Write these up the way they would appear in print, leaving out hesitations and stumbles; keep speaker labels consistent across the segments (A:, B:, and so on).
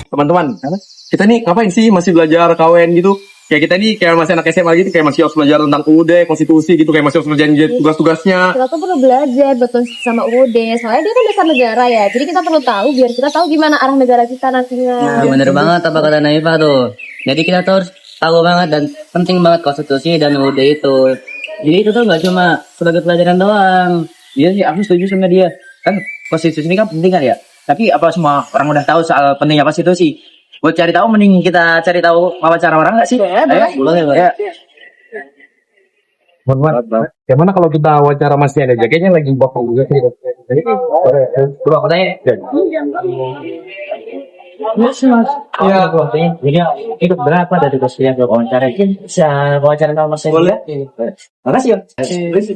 A: Teman-teman, kita nih ngapain sih masih belajar KWN gitu? Kayak kita nih kayak masih anak SMA gitu, kayak masih harus belajar tentang UUD, konstitusi gitu, kayak masih harus ngerjain tugas-tugasnya.
B: Kita tuh perlu belajar betul sama UUD, soalnya dia kan besar negara ya. Jadi kita perlu tahu biar kita tahu gimana arah negara kita nantinya.
C: Nah, bener banget apa kata Naifa tuh. Jadi kita tuh harus tahu banget dan penting banget konstitusi dan UUD itu. Jadi itu tuh gak cuma sebagai pelajaran doang.
D: Iya sih, aku setuju sama dia. Kan konstitusi ini kan penting kan ya. Tapi apa semua orang udah tahu soal pentingnya konstitusi? Buat cari tahu, mending kita cari tahu wawancara orang nggak sih?
C: Boleh.
D: Ya.
A: Gimana kalau kita wawancara Mas Yana aja? Kayaknya lagi bapak juga sih.
D: Coba aku tanya.
C: Iya, jadi itu berapa dari posisi yang wawancara? Bisa wawancara sama Mas
D: Boleh. Makasih ya.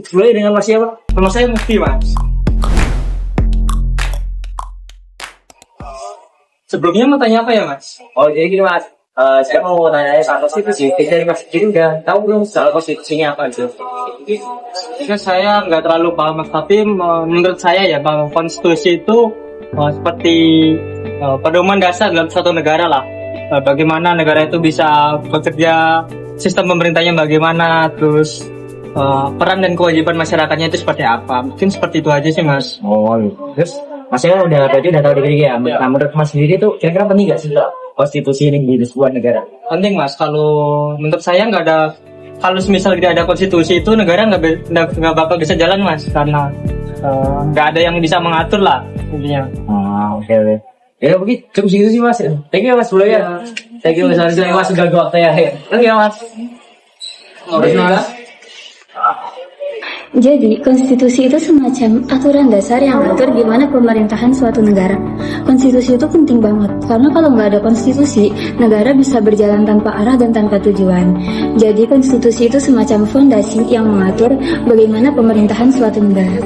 D: Boleh dengan Mas siapa? Nama saya Mufti, Mas. Sebelumnya mau tanya apa ya, Mas?
C: Oh, jadi gini Mas, saya mau tanya soal konstitusi. Jadi Mas jadi udah tahu belum soal konstitusinya apa itu?
E: Jika saya nggak terlalu paham Mas, tapi menurut saya ya bahwa konstitusi itu seperti pedoman dasar dalam suatu negara lah. Bagaimana negara itu bisa bekerja, sistem pemerintahnya bagaimana, terus peran dan kewajiban masyarakatnya itu seperti apa. Mungkin seperti itu aja sih Mas.
C: Oh, terus Masnya berarti udah tahu diri ya. Nah, menurut Mas sendiri tuh kira-kira penting nggak sih konstitusi ini di sebuah negara?
E: Penting Mas, kalau menurut saya nggak ada, kalau misal tidak ada konstitusi itu negara nggak bakal bisa jalan Mas, karena nggak ada yang bisa mengatur lah intinya.
C: Oke. Ya mungkin cukup segitu sih Mas. Thank you Mas boleh ya. Thank you Mas sudah gua waktu ya. Thank you Mas.
F: Jadi, konstitusi itu semacam aturan dasar yang mengatur gimana pemerintahan suatu negara. Konstitusi itu penting banget, karena kalau nggak ada konstitusi, negara bisa berjalan tanpa arah dan tanpa tujuan. Jadi, konstitusi itu semacam fondasi yang mengatur bagaimana pemerintahan suatu negara.